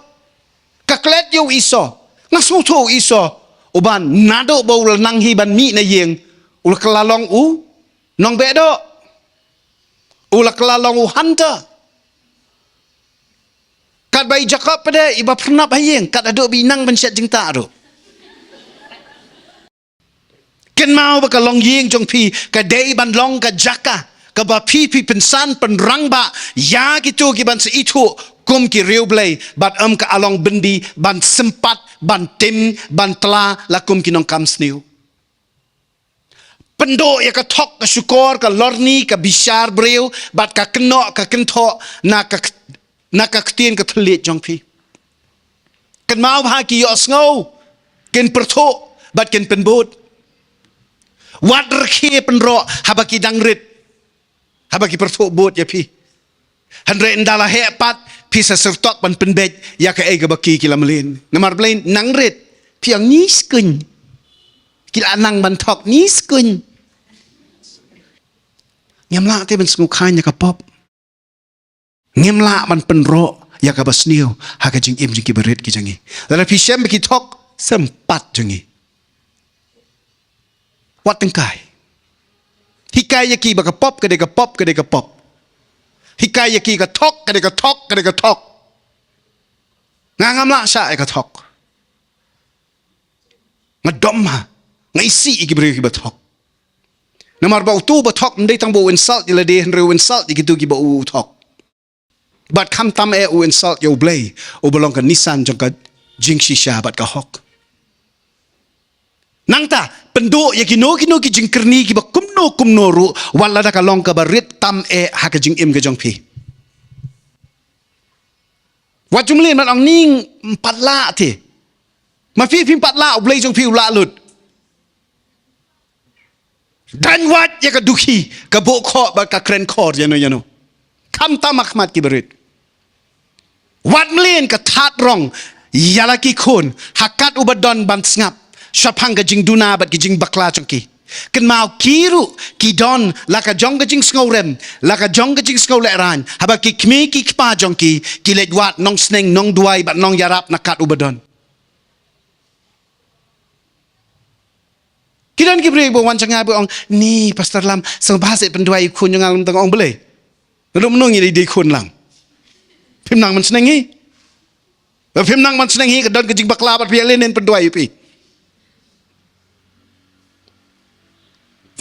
ka klet yo iso ngasuto iso uban nado baul nang hi ban mi na yeng ul kelalong u nong bedo ul kelalong u hunter. Kat bayi Jacob pada iba pernah bayang kat aduk binang bensyat jeng tak aduk. Ken mau baka long yeng jong pi ka dei ban long ka jaka ka ba pi pensan penrang ba ya gitu ki ban se itu kum ki riu blai bat ka along bendi ban sempat ban tim ban tela la kum ki nong kam sniu. Pendo ya ka tok ka syukur ka lorni ka bisyar breu bat ka keno ka kento na ka ktien ka thlit jong pi kan mau ha ki yo sngo ken pertho bat ken penbot wat rkhe penro habaki dangrit habaki pertho bot ya pi hanre ndala he pat pi sa sertok ban penbej ya ka e ga baki kilamlin namar blain nangrit pi ang ni skun kila nang ban thok ni skun nyamla te ben sngu khanya ka pop ngemla man penro ya ka basniu ha ka jing im jing ki berit ki jangi la pi shem ki thok sempat jangi wat tengkai hikai yaki ba ka pop ka de ka pop ka de ka pop hikai yaki ka thok ka de ka thok ka de ka thok ngamla sa ka thok ngadom ha ngai si ki berit ki ba thok namar ba tu ba thok ndai tang bo insult ila de henre insult ki tu ki ba u thok. But kam tam u insult yo blay o belong ka Nissan jong ka jing shisha bat ka hok. Nangta pendo ya kino ki jing kerni ki ba kumno ru wala da ka long ka barit tam ha ka jing im ka jong pi. Wat jumlin man ang ning patla ti. Ma fi patla o blay jong pi la lut. Dan wat ya ka duki ka bokho ba ka kren kor yano. Kam tam akhmat ki berit. Wat mlin ka that rong yalaki khun hakat ubadon ban ngap syapang ka jing duna bat ki jing bakla chongki kan mau kiru ki don la ka jong ka jing ngorem la ka jong ka jing ngole ran haba ki kmi ki kpa jong ki let wat nong sneng nong duai bat nong yarap nakat ubadon kidan ki bre bo wan changa bo ong ni pastor lam sang bahasa penduai kun yang alam tang ong bele rum nong ni di kun lang phim nang man sneng hi phim nang man sneng hi ka don ka jing bakla bat pi len penduai pi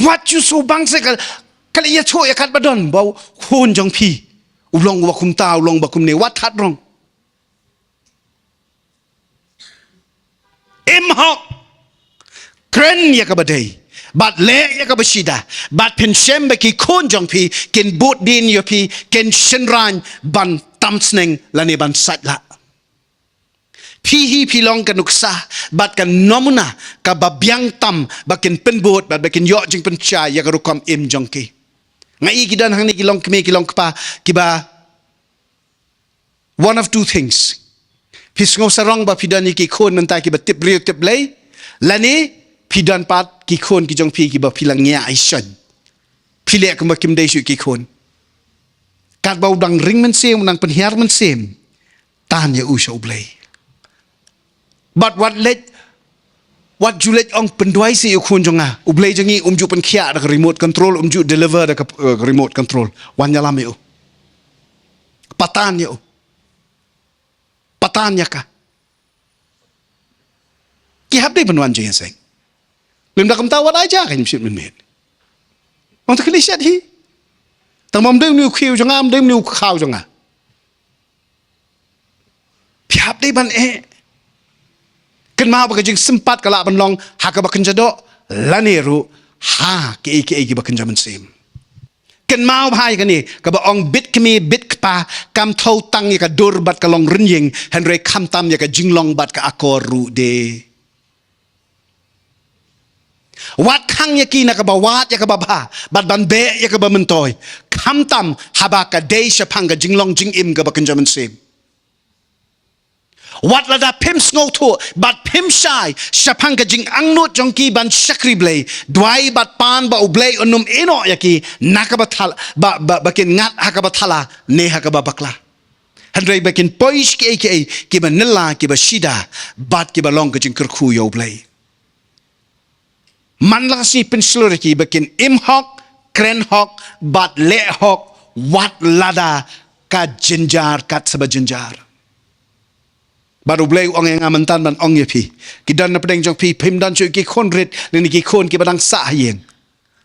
what you so bang se kal ya cho ya kat badon bau hun jong pi ulong wa kum ta ulong ba kum ne wat that rong im hok kren ya ka badai bat le ya ka bashida bat pen shem ba ki khun jong pi ken bot din yo pi ken shin ran ban tam sneng la ne ban sat la pi hi pi long kan nuksa bat kan nomuna ka babyang tam bakin penbot bat bakin yo jing pen cha ya ka rukom im jong ki ngai ki dan hang ni ki long kme ki long pa ki ba one of two things pi ngo sarong ba pi dan ni ki khon nan ta ki ba tip riu tip lei la ni pi dan pat ki khon ki jong pi ki ba pi lang nya ai shan pi le ka ma kim dei shu ki khon kat ba dang ring men sem nang pen hiar men sem tan ya u sho blei but what you let ong penduai si ukun jonga ublei jangi umju pen khia da remote control umju deliver da remote control wan yalam yo patan ya ka ki hab dei benwan je seng lim da kam ta wat aja kan shit men met ong ta kli shat hi tamam dem ni khiu jonga am dem ni khaw jonga pi hab dei ban kan mau ba jing sempat kala ban long ha ka ba kan jado laneru ha ki ba kan jaman sim kan mau hai kan ni ka ba ong bit kmi bit kpa kam thau tang ya ka dur bat ka long rin ying henry kham tam ya ka jinglong bat ka akor ru de wat khang ya ki na ka ba wat ya ka ba ba bat ban be ya ka ba mentoy kham tam ha ba ka de sha phang ka jinglong jing im ka ba kan jaman sim wat lada pim sngo to bat pim shai shapang ka jing angno jongki ban shakri blei dwai bat pan ba ublei onum eno yaki nakabathal ba kin ngat hakabathala ne hakaba bakla handrei bakin poish ki ba nilla ki ba shida bat ki ba long ka jing kurkhu yo blei man la si pin sluriki bakin im hok kren hok bat le hok wat lada ka jinjar kat saba jinjar baru blei ong yang amantan ban ong ye pi ki dan na pedeng jong pi pim dan chu ki khon rit ni ki khon ki badang sa hieng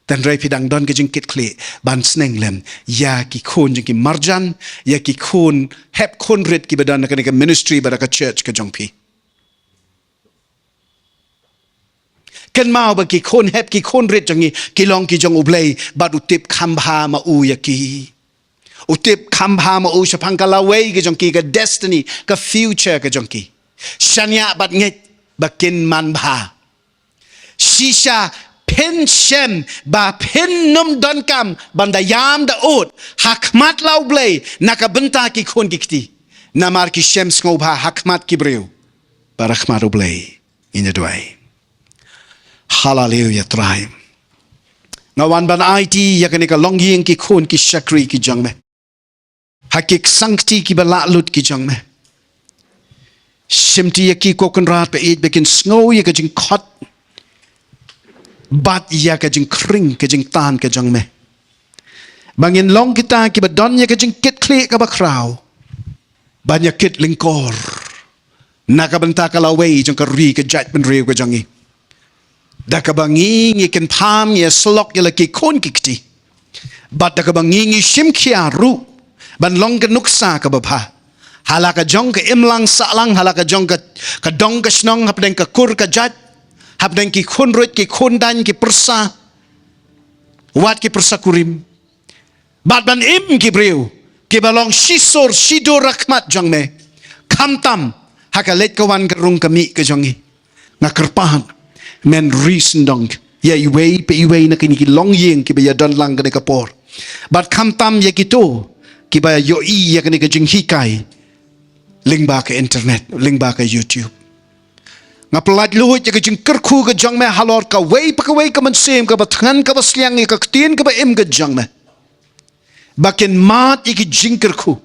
dan rai pi dang don ki jing kit kle ban sneng lem ya ki khon jing ki marjan ya ki khon hep khon rit ki badan na ka ministry badaka church ka jong pi kan mau ba ki khon hep ki khon rit jong ki long ki jong ublei badu tip khambha ma u ya ki utip KUMNO ma u shapang ka laway ka jongki ka destiny ka future ka jongki shanya bat nget bakin man bha shisha pen shem ba pen num don kam banda yam da ut hakmat law blay naka benta ki khon kiti namar ki shem sngo bha hakmat ki breu barakhmat blay in the way hallelujah try ngawan ban IT yakani ka longying ki khon ki shakri ki jongme hakik sankti ki bala lut ki jong me simti ya ki kokon rat pe it bekin snow ya ka jing khot bat ya ka jing kring ka jing tan ka jong me bangin long kita ki ba don ya ka jing kit kle ka ba kraw ban ya kit lingkor na ka banta ka lawe jong ka ri ka jat ben ri ka jongi da ka bangi ni ken pham ya slok ya la ki kon ki kti bat da ka bangi ni sim khia ru ban long ka nuksa ka bapha halaka jong ka imlang salang halaka jong ka dong ka snong hapdeng ka kur ka jat hapdeng ki khun rut ki khun dan ki persa wat ki persa kurim bat ban im ki breu ki balong shisor shido rakmat jong me khamtam haka let ka wan ka rung ka mi ka jongi na kerpahan men reason dong ya iwei pe iwei na kini ki long yeng ki ba ya don lang ka ne ka por bat khamtam ya ki to ki ba yo i ya kani ka jing hikai ling ba ka internet ling ba ka YouTube Ngapelat luhut ya ke jengker ku ke jang me halor ka wei pa man sem ka batngan ka basliang ka ktien ka ba em ka jang me. Bakin mat ya ke jengker ku.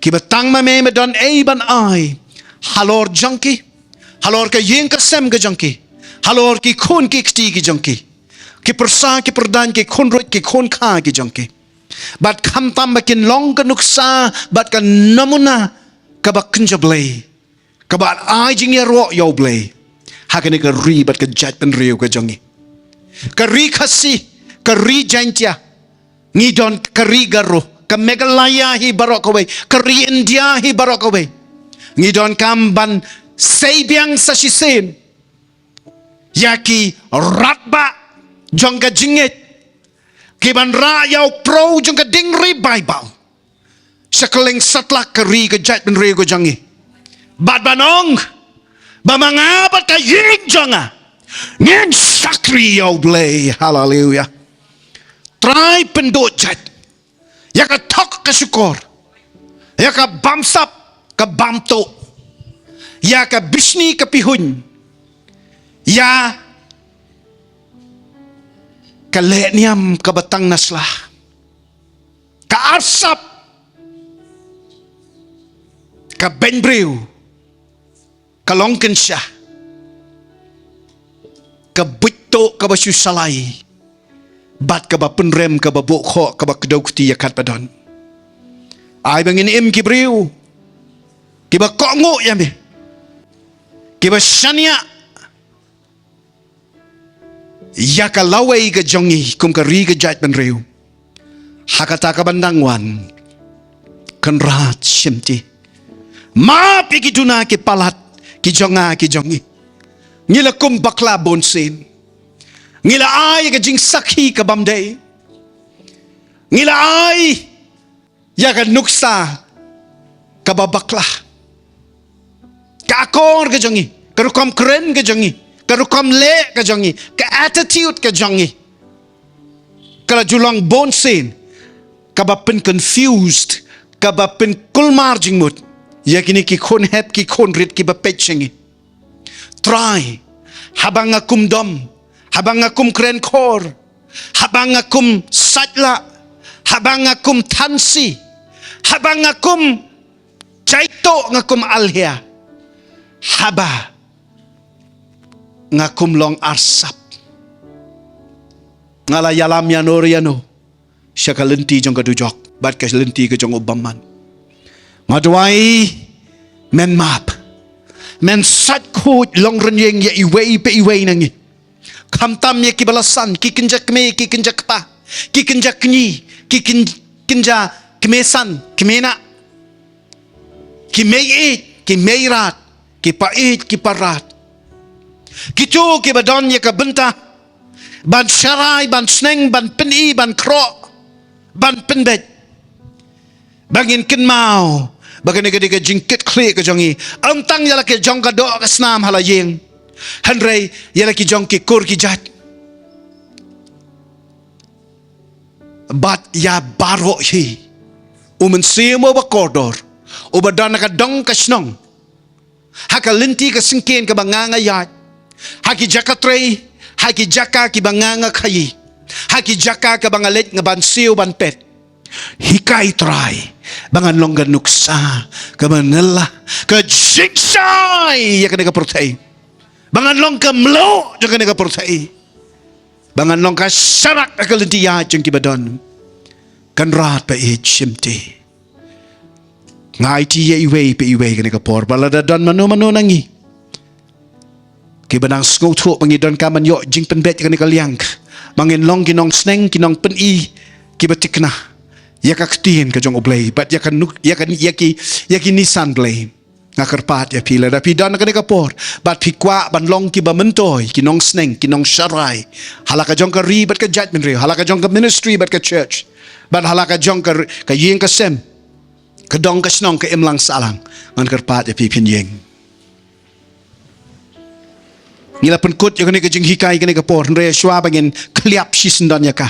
Ki batang ma me don ei ban ai. Halor jangki. Halor ka yeng ka sem ka jangki. Halor ki khun ki kti ki jangki. Ki persa ki perdan ki khun rot ki khun kha ki jangki. Bat kham tam bakin long ka nuksa bat ka namuna ka bakin jablay. Kabat ai jing ya ro yo blay. Hakane ka ri bat ka jat pen riu ka jangi. Ka ri khasi, ka ri jantia. Ni don ka ri garo, ka Meghalaya hi barok away, ka ri India hi barok away. Ni don kamban seibyang sa shisen. Yaki ratba jong ka jinget. Kiban ra yaw pro jong ka dingri Bible. Sakaling satlak ka ri ka jat pen riu ka jangi. Bat banong bamangabat ka ying jonga ngin sakri yaw blay. Hallelujah. Try pendot jat ya ka tok ka syukur ya ka bamsap ka bamto ya ka bisni ka pihun ya ka le'niam ka batang naslah ka arsap ka benbriw kalongken siya kabito ka ba salay bat ka ba penrem ka ba bukho ka ba kedaw kuti yakat padon ay bangin im kibriw kiba kongo yame kiba shania yakalaway ka jongi kum ka ri ka jat penriw hakata ka bandangwan kanrat shimti ma pikiduna ki palat ki jonga ki jongi ngila kum bakla bonsin ngila ay ka jing sakhi ka bamday ngila ay ya ka nuksa ka babakla ka akor ka jongi ka rukam kren ka jongi ka rukam le ka jongi ka attitude ka jongi ka julang bonsin ka ba pen confused ka ba pen kulmar jingmut ya kini ki khun hep ki khun rit ki ba pechengi try habang akum dom habang akum kren khor habang akum satla habang akum tansi habang akum chaito ngakum alhia haba ngakum long arsap ngala yalam yanor yano syakalenti jong kadujok bat ka lenti ka jong ubaman Maduai men map men sat khut long renyeng ya iwei pe iwei nangi khamtam ya kibalasan ki kinjak me ki kinjak pa ki kinjak ni ki kinja kemesan kemena ki meit ki meirat ki pait ki parat kitu ki badon ya ka benta ban syarai ban sneng ban peni ban kro ban penbet bangin kenmau bagan ka jingkit klik ka jongi amtang yala ke jong ka do ka snam halayeng hanrei yala ki jong ki kur ki jat bat ya baro hi umen semo ba koridor ubadan ka dong ka snong haka linti ka singken ka banganga yat haki jakatrei haki jaka ki banganga khayi haki jaka ka bangalet nga bansiu ban pet hikai try bangan longgan nuksa ka manila ka jingsay ya ka protein bangan long ka mlo ya ka protein bangan long ka sarak ka lintiya jeng kibadon kan rat pa shimti ngai ti ye iwe pe iwe ka por balada don mano nangi kibanang skotho pangidon ka man yo jing penbet ka liang mangin long kinong sneng kinong pen i kibatikna ya ka ktien ka jong oblay but ya kan yaki nisan blay ngakarpat ya pila da pidan ka por but pikwa ban long ki ba mentoy kinong sneng kinong sharai halaka jong ka ri but ka judgment ri halaka jong ka ministry but ka church but halaka jong ka yeng ka sem ka dong ka snong ka imlang salang ngan karpat ya pipin yeng ngila penkut ya ka jing hikai ka por re shwa bangin kliap shisendan ya ka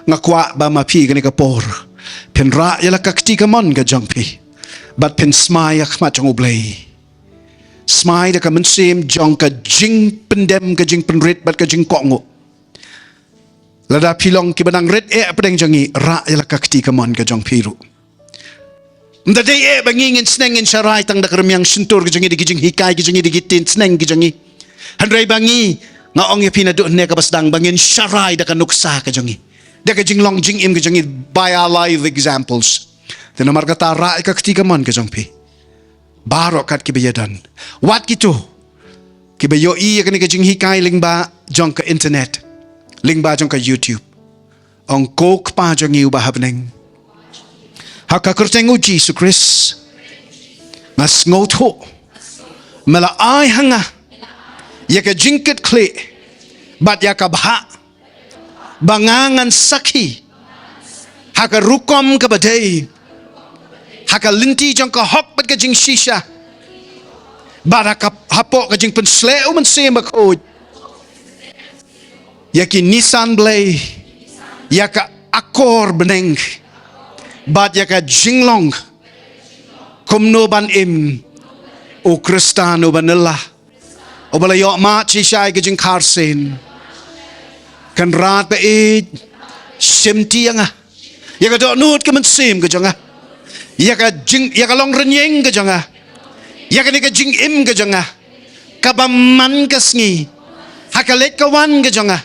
ngakwa ba mapi ka por penra yala kakti ka mon ka jongpi bat pen smaya khma jong oblay smai da ka mensim jong ka jing pendem ka jing penrit bat ka jing kongo lada pilong ki banang red pedeng jongi ra yala ka kti ka mon ka jong piru nda dei bangingin snengin sharai tang da kermiang sentur ka jongi di jing hikai ka jongi di gitin sneng ka jongi handrai bangi nga ong yapina do ne ka basdang bangin sharai da ka nuksa ka jongi da ka jing long jing im ka jongi by our live examples tena markata ra ka kti ka mon ka jong pi barok kat kibayadan wat gitu kibayo I ka ni ka jing hikai lingba jong ka internet lingba jong ka YouTube ong kok pa jong iu bahabneng haka kerteng u Jesus Christ mas ngoto mala ai hanga ya ka jingket kle bat ya ka bha bangangan sakhi haka rukom ka badai haka linti jong ka hok bat ka jing shisha bat haka hapok ka jing pensleu men se makod yaki Nissan blay yaka akor beneng bat yaka jinglong KUMNO ban im o kristano banella o bala yo ma chisai ka jing karsen kan rat ba e simti anga yaka do nut ka men sim ka jonga yaka long renyeng ka jonga yaka ni ka jing im ka jonga kabaman ka sngi haka let ka wan ka jonga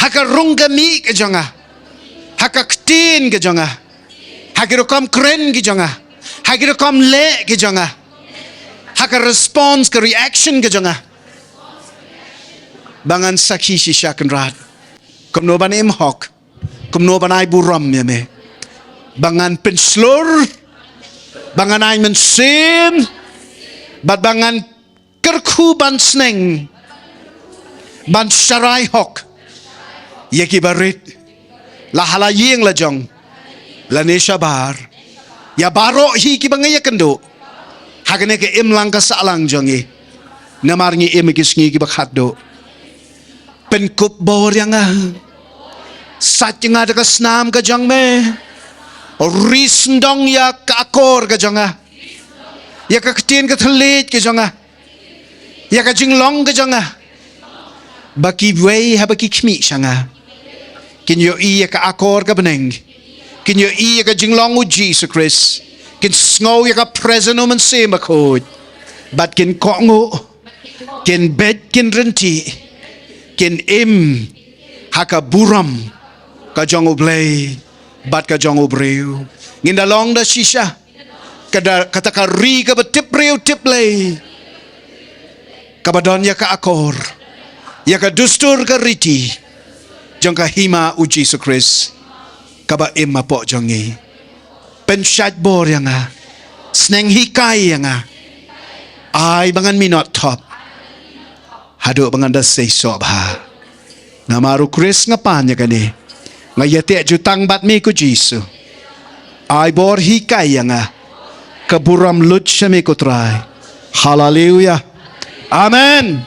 haka rungga mi ka jonga haka ktin ka jonga haka rokom kren ka jonga haka rokom le ka jonga haka response ka reaction ka jonga bangan sakhi shisha kan rat KUMNO ban im hok KUMNO ban ai buram ya me bangan penslur bangan ai mensim bat bangan kerku ban sneng ban sharai hok yaki barit la halayeng la jong la nesha bar ya baro hi ki bangaya kendo hagane ke imlang ka salang jongi namarngi imikisngi ki bakhado penkup bor yang satjinga ka snam ka jong me risndong ya ka akor ka jonga ya ka ktin ka thalit ka jonga ya ka jinglong ka jonga baki wei ha baki khmi shanga kin yo I ka akor ka beneng kin yo I ka jinglong u Jesus Christ kin sngo ya ka present man se makod bat kin kongo kin bet kin renti kin im haka buram ka jong oblay bat ka jong obreu nginda long da shisha kada kata ka ri ka tip breu tip lay kabadon ya ka akor ya ka dustur ka riti jong ka hima u Jesus Christ kaba im mapo jongi penshat bor yang sneng hikai yang ai bangan minot top hado bangan da say sob ha namaru Chris ngapanya kani ngayate jutang bat mi ku Jesus ai bor hikai yang kaburam lut shame ko try hallelujah amen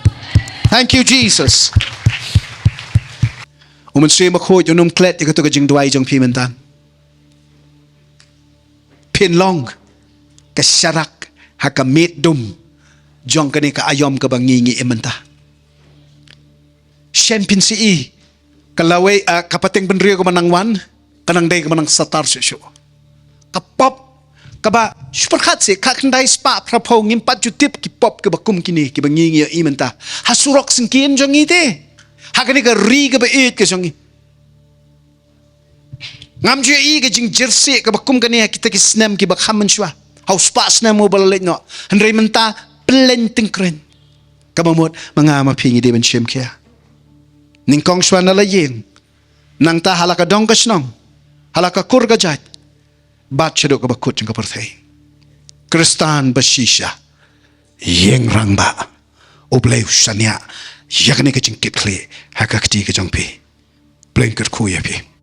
thank you Jesus umun se makhoj unum klet ka to ka jing dwai jong pimentan pin long ka sharak haka met dum jong kani ka ayom ka bangingi ementa champin si kalawe kapateng benrio ko manangwan kanang day ko manang satar syo kapop kaba super khatse kakndai spa prapo ngimpat jutip ki pop ka bakum kini ki bangingi imenta hasurok singkin jong ite hakani ka ri ka ba it ka jong ngam je I ka jing jersey ka bakum kani kita ki snam ki bakhaman shwa hau spa snam mo ballet no handre menta plenting kren kabamot mga mapingi de ben shem kia ning kong shwa na layin nang ta halaka dong ka snong halaka kur ka jat bat chado ka bakut jing ka parthai kristan bashisha yeng rangba oblay shanya yakne ka jing kitkle hakakti ka jong pi blanket ku ya pi